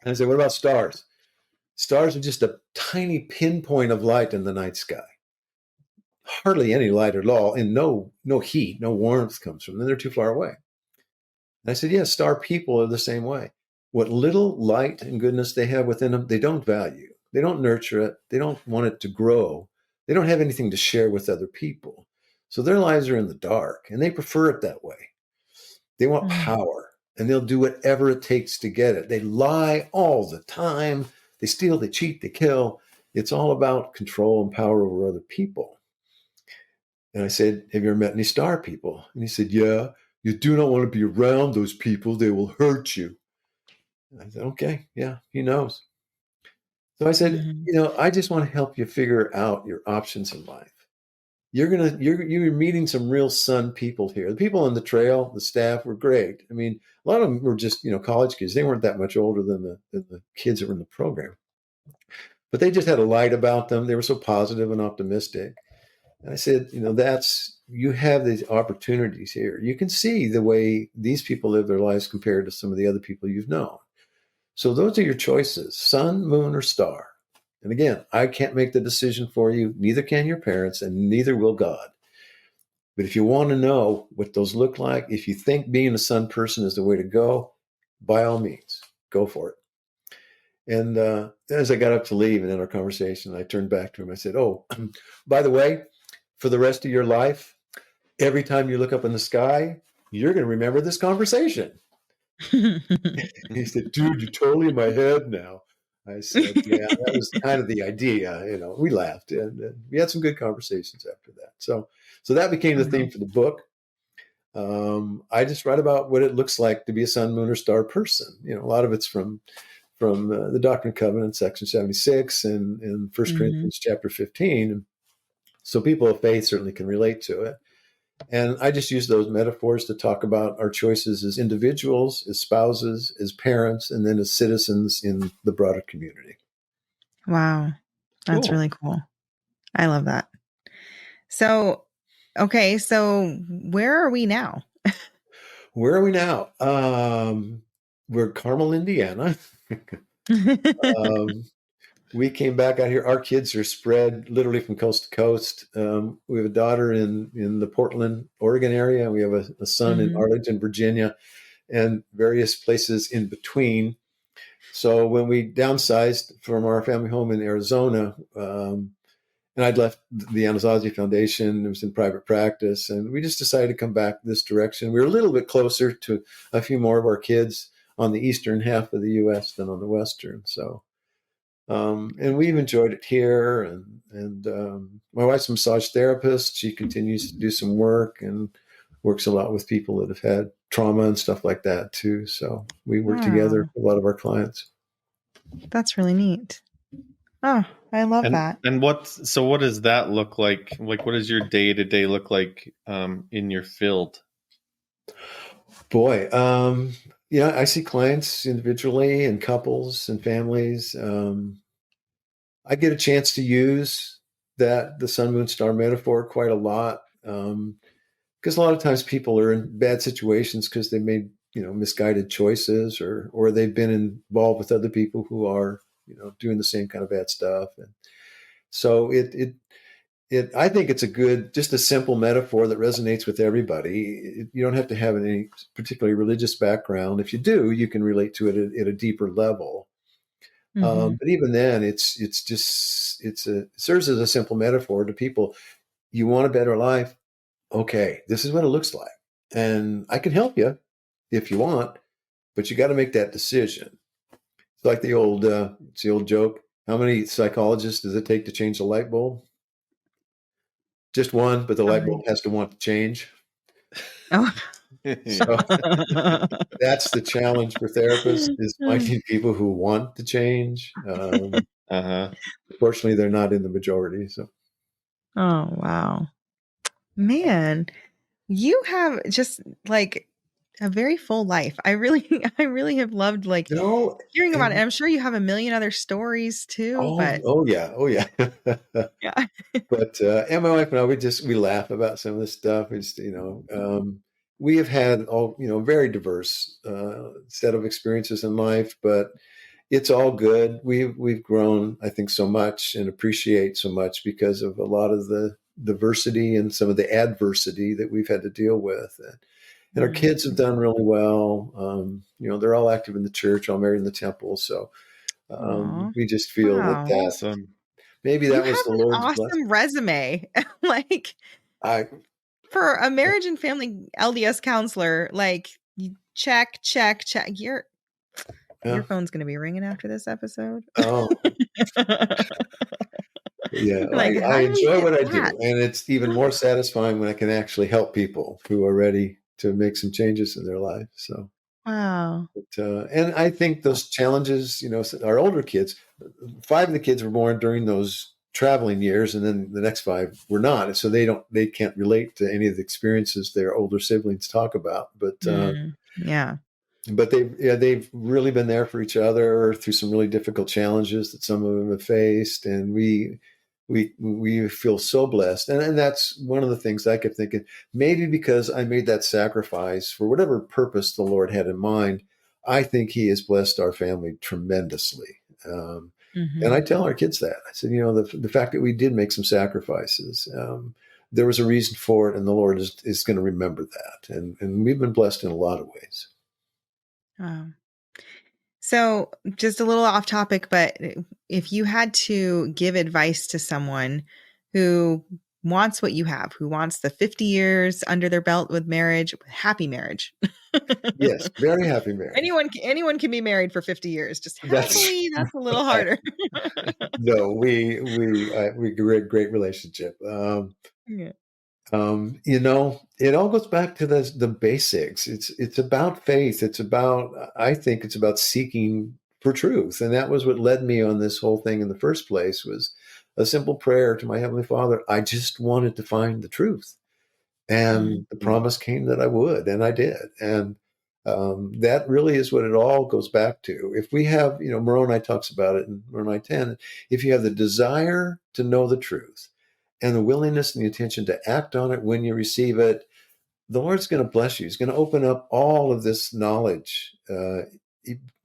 And I said, what about stars? Stars are just a tiny pinpoint of light in the night sky. Hardly any light at all, and no heat, no warmth comes from them. They're too far away. And I said, yes, star people are the same way. What little light and goodness they have within them, they don't value. They don't nurture it. They don't want it to grow. They don't have anything to share with other people. So their lives are in the dark, and they prefer it that way. They want power, and they'll do whatever it takes to get it. They lie all the time. They steal, they cheat, they kill. It's all about control and power over other people. And I said, have you ever met any star people? And he said, yeah, you do not want to be around those people. They will hurt you. And I said, okay, yeah, he knows. So I said, I just want to help you figure out your options in life. You're meeting some real sun people here. The people on the trail, the staff were great. I mean, a lot of them were just, college kids. They weren't that much older than the kids that were in the program. But they just had a light about them. They were so positive and optimistic. And I said, you have these opportunities here. You can see the way these people live their lives compared to some of the other people you've known. So those are your choices, sun, moon, or star. And again, I can't make the decision for you. Neither can your parents, and neither will God. But if you want to know what those look like, if you think being a sun person is the way to go, by all means, go for it. And as I got up to leave and in our conversation, I turned back to him. I said, "Oh, by the way, for the rest of your life, every time you look up in the sky, you're going to remember this conversation." He said, "Dude, you're totally in my head now." I said, "Yeah, that was kind of the idea." We laughed and we had some good conversations after that. So that became the theme for the book. I just write about what it looks like to be a sun, moon, or star person. A lot of it's from the Doctrine and Covenants, section 76, and 1 Corinthians chapter 15. So people of faith certainly can relate to it. And I just use those metaphors to talk about our choices as individuals, as spouses, as parents, and then as citizens in the broader community. Wow. That's really cool. I love that. So, okay. So where are we now? Where are we now? We're Carmel, Indiana. We came back out here. Our kids are spread literally from coast to coast. We have a daughter in the Portland, Oregon area. We have a son in Arlington, Virginia, and various places in between. So when we downsized from our family home in Arizona, and I'd left the Anasazi Foundation, it was in private practice, and we just decided to come back this direction. We were a little bit closer to a few more of our kids on the eastern half of the U.S. than on the western. So, and we've enjoyed it here. And my wife's a massage therapist. She continues to do some work and works a lot with people that have had trauma and stuff like that too. So we work together with a lot of our clients. That's really neat. Oh, I love that. And what does that look like? Like, what does your day-to-day look like in your field? Boy, I see clients individually and couples and families. I get a chance to use the sun, moon, star metaphor quite a lot. Because a lot of times people are in bad situations because they made, misguided choices or they've been involved with other people who are, doing the same kind of bad stuff. And so I think it's just a simple metaphor that resonates with everybody. You don't have to have any particularly religious background. If you do, you can relate to it at a deeper level. But even then, it serves as a simple metaphor to people. You want a better life? Okay, this is what it looks like. And I can help you if you want, but you got to make that decision. It's like the old joke. How many psychologists does it take to change a light bulb? Just one, but the light bulb has to want to change. Oh. So that's the challenge for therapists, is finding people who want to change. Unfortunately, they're not in the majority. So. Oh, wow. Man, you have just like a very full life. I really have loved hearing about it. I'm sure you have a million other stories too. Oh yeah. Yeah. But and my wife and I, we laugh about some of this stuff. It's we have had very diverse set of experiences in life, but it's all good. We've grown, I think, so much and appreciate so much because of a lot of the diversity and some of the adversity that we've had to deal with. And our kids have done really well. They're all active in the church, all married in the temple. So we just feel that awesome. Maybe that was the Lord's awesome resume. For a marriage and family LDS counselor, check. Your phone's going to be ringing after this episode. Oh. Yeah, I enjoy what I do, and it's even more satisfying when I can actually help people who are ready to make some changes in their life. So, wow. But, and I think those challenges, our older kids, 5 of the kids were born during those traveling years, and then the next 5 were not, and so they can't relate to any of the experiences their older siblings talk about. But yeah. But they've really been there for each other through some really difficult challenges that some of them have faced, and we feel so blessed. And that's one of the things I kept thinking, maybe because I made that sacrifice for whatever purpose the Lord had in mind, I think He has blessed our family tremendously. And I tell our kids that. I said, the fact that we did make some sacrifices, there was a reason for it, and the Lord is going to remember that. And we've been blessed in a lot of ways. So just a little off topic, but if you had to give advice to someone who wants what you have, who wants the 50 years under their belt with marriage, happy marriage. Yes, very happy marriage. Anyone can be married for 50 years. Just That's that's a little harder. no, we great relationship. Yeah. It all goes back to the basics. It's about faith. I think it's about seeking for truth. And that was what led me on this whole thing in the first place, was a simple prayer to my Heavenly Father. I just wanted to find the truth. And the promise came that I would, and I did. And that really is what it all goes back to. If we have, Moroni talks about it in Moroni 10, if you have the desire to know the truth, and the willingness and the intention to act on it when you receive it, the Lord's going to bless you. He's going to open up all of this knowledge. But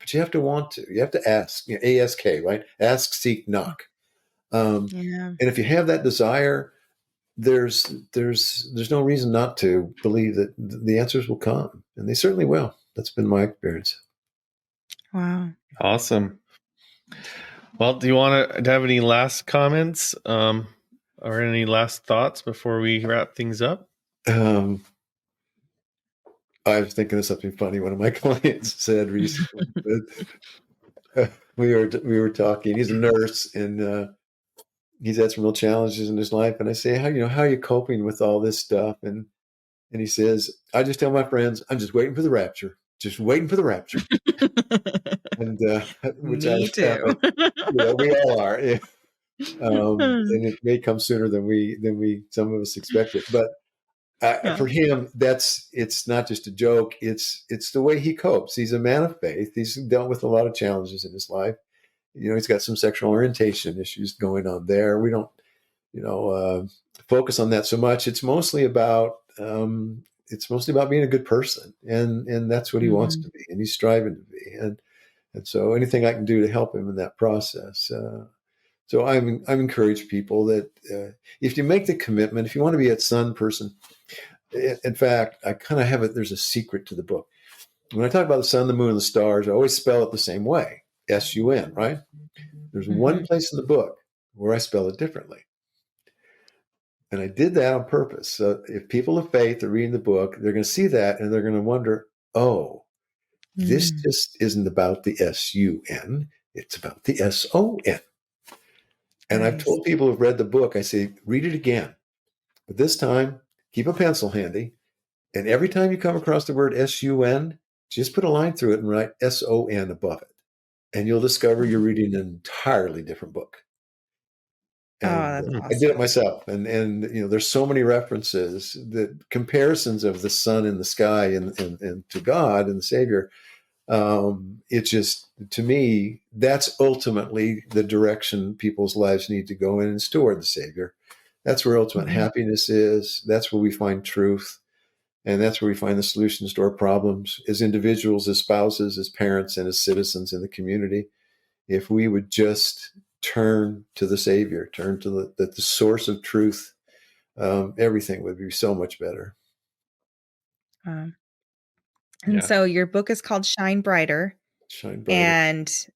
you have to want to. You have to ask. ASK, right? Ask, seek, knock. And if you have that desire, there's no reason not to believe that the answers will come, and they certainly will. That's been my experience. Wow. Awesome. Well, do you want to have any last comments? Or any last thoughts before we wrap things up? I was thinking of something funny one of my clients said recently. We were talking. He's a nurse, and he's had some real challenges in his life. And I say, how are you coping with all this stuff? And he says, I just tell my friends, I'm just waiting for the rapture. Just waiting for the rapture. And which Me too. We all are. Yeah. And it may come sooner than we some of us expect it. But for him, it's not just a joke. It's the way he copes. He's a man of faith. He's dealt with a lot of challenges in his life. He's got some sexual orientation issues going on there. We don't, focus on that so much. It's mostly about being a good person, and that's what he wants to be, and he's striving to be, and so anything I can do to help him in that process. So I'm encourage people that if you make the commitment, if you want to be a sun person, in fact, I kind of have it. There's a secret to the book. When I talk about the sun, the moon, and the stars, I always spell it the same way, S-U-N, right? There's one place in the book where I spell it differently. And I did that on purpose. So if people of faith are reading the book, they're going to see that and they're going to wonder, oh, this just isn't about the S-U-N. It's about the S-O-N. And I've told people who've read the book, I say, read it again. But this time, keep a pencil handy. And every time you come across the word S-U-N, just put a line through it and write S-O-N above it. And you'll discover you're reading an entirely different book. And that's awesome. I did it myself. And there's so many references, that comparisons of the sun in the sky and to God and the Savior. It just, to me, that's ultimately the direction people's lives need to go in, and toward the Savior. That's where ultimate happiness is. That's where we find truth. And that's where we find the solutions to our problems as individuals, as spouses, as parents, and as citizens in the community. If we would just turn to the Savior, turn to the source of truth, everything would be so much better. So your book is called Shine Brighter. Shine Brighter. And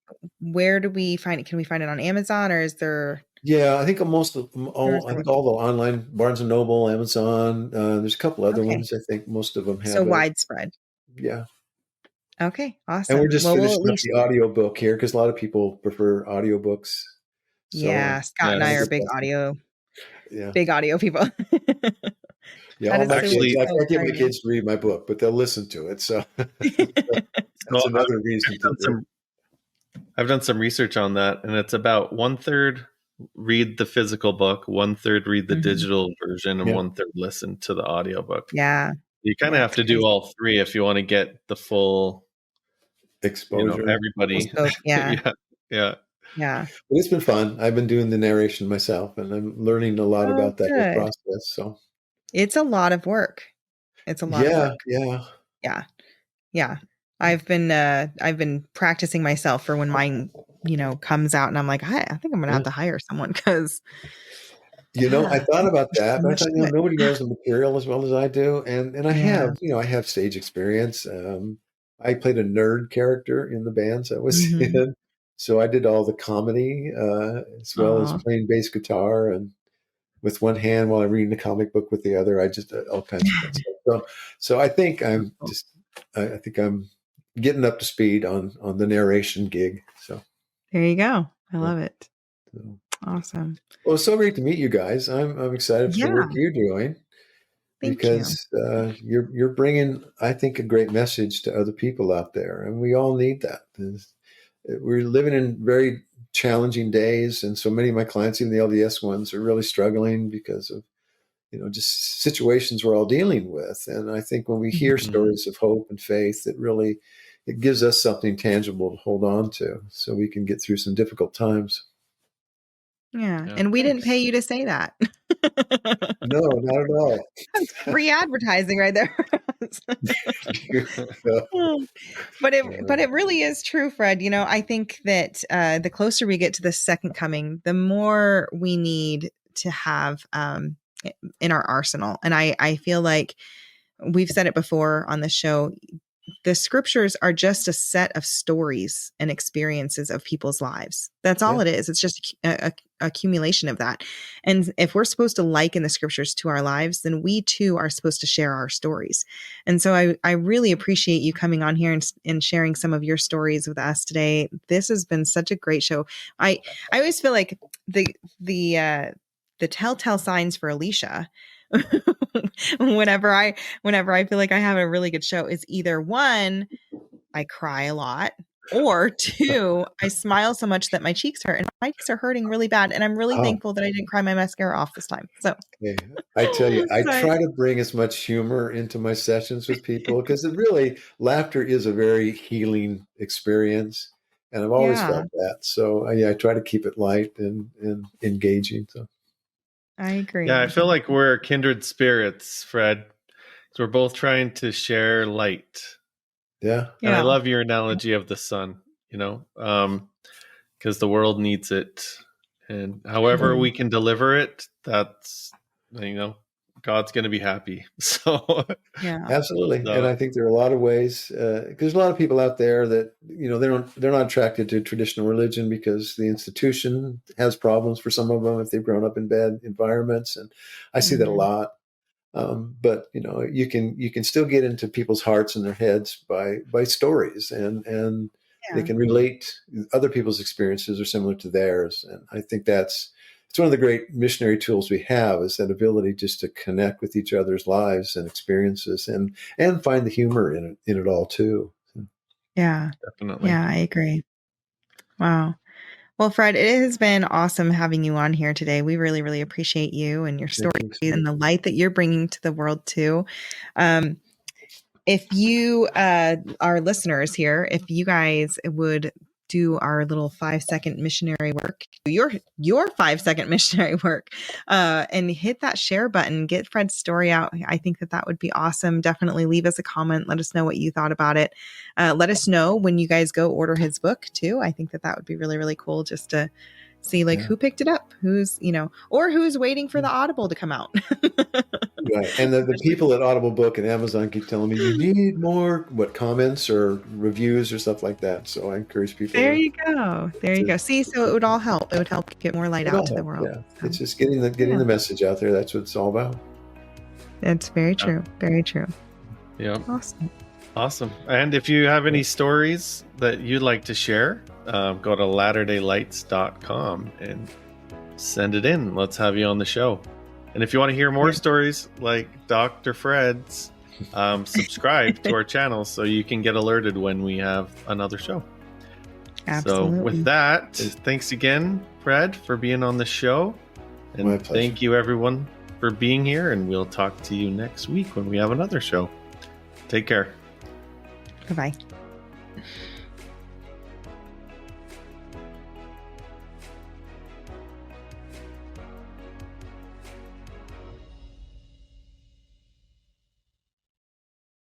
where do we find it? Can we find it on Amazon, or is there? Yeah, I think all the online, Barnes and Noble, Amazon. There's a couple other ones. I think most of them have. So widespread. Yeah. Okay, awesome. And we're just finishing up the audio book here, because a lot of people prefer audiobooks. So, Scott and I are big audio people. Yeah, all my kids, I can't get my kids to read my book, but they'll listen to it. So that's another reason to do. I've done some research on that, and it's about 1/3 read the physical book, 1/3 read the digital version, and 1/3 listen to the audiobook. Yeah. You kind of have to do all three if you want to get the full exposure. Everybody. Yeah. But it's been fun. I've been doing the narration myself, and I'm learning a lot about that whole process. So it's a lot of work. It's a lot of work. Yeah. I've been practicing myself for when mine, comes out, and I'm like, I think I'm gonna have to hire someone, because I thought about that, but I thought, nobody knows the material as well as I do, and I have, I have stage experience. I played a nerd character in the bands I was in. So I did all the comedy, as well as playing bass guitar and with one hand while I'm reading the comic book with the other. I just all kinds of fun stuff. So I think I think I'm getting up to speed on the narration gig. So there you go. I love it. So. Awesome. Well, it's so great to meet you guys. I'm excited for the work you're doing. Thank because you're bringing, I think, a great message to other people out there, and we all need that. We're living in very challenging days, and so many of my clients, even the LDS ones, are really struggling because of just situations we're all dealing with. And I think when we hear stories of hope and faith, it gives us something tangible to hold on to, so we can get through some difficult times. Yeah. And we didn't pay you to say that. No, not at all. That's free advertising right there. But it really is true, Fred. I think that the closer we get to the second coming, the more we need to have in our arsenal. And I feel like we've said it before on the show. The scriptures are just a set of stories and experiences of people's lives. That's all it is. It's just a accumulation of that. And if we're supposed to liken the scriptures to our lives, then we too are supposed to share our stories. And so I really appreciate you coming on here and sharing some of your stories with us today. This has been such a great show. I always feel like the telltale signs for Alicia whenever I feel like I have a really good show is either one, I cry a lot, or two, I smile so much that my cheeks hurt, and my cheeks are hurting really bad. And I'm really thankful that I didn't cry my mascara off this time. So I tell you, I try to bring as much humor into my sessions with people because laughter is a very healing experience. And I've always felt that. So I try to keep it light and engaging. So I agree. Yeah, I feel like we're kindred spirits, Fred. So we're both trying to share light. Yeah. And I love your analogy of the sun, because the world needs it. And however we can deliver it, that's, God's going to be happy. So absolutely. And I think there are a lot of ways, because there's a lot of people out there that, they're not attracted to traditional religion because the institution has problems for some of them if they've grown up in bad environments. And I see that a lot. But you can still get into people's hearts and their heads by stories, and they can relate. Other people's experiences are similar to theirs. And I think it's one of the great missionary tools we have, is that ability just to connect with each other's lives and experiences and find the humor in it all too. Yeah, definitely. Yeah, I agree. Wow. Well, Fred, it has been awesome having you on here today. We really, really appreciate you and your stories and the light that you're bringing to the world too. If you, our listeners here, if you guys would do our little 5-second missionary work, your 5-second missionary work, and hit that share button, get Fred's story out. I think that would be awesome. Definitely leave us a comment. Let us know what you thought about it. Let us know when you guys go order his book too. I think that would be really, really cool just to see who picked it up, who's, or who's waiting for the Audible to come out. Right. And the people at Audible Book and Amazon keep telling me you need more comments or reviews or stuff like that. So I encourage people. There you go. See, so it would all help. It would help get more light out to the world. Yeah. So. It's just getting the message out there. That's what it's all about. That's very true. Very true. Yeah. Awesome. And if you have any stories that you'd like to share, go to latterdaylights.com and send it in. Let's have you on the show. And if you want to hear more stories like Dr. Fred's, subscribe to our channel so you can get alerted when we have another show. Absolutely. So with that, thanks again, Fred, for being on the show. And thank you, everyone, for being here. And we'll talk to you next week when we have another show. Take care. Bye-bye.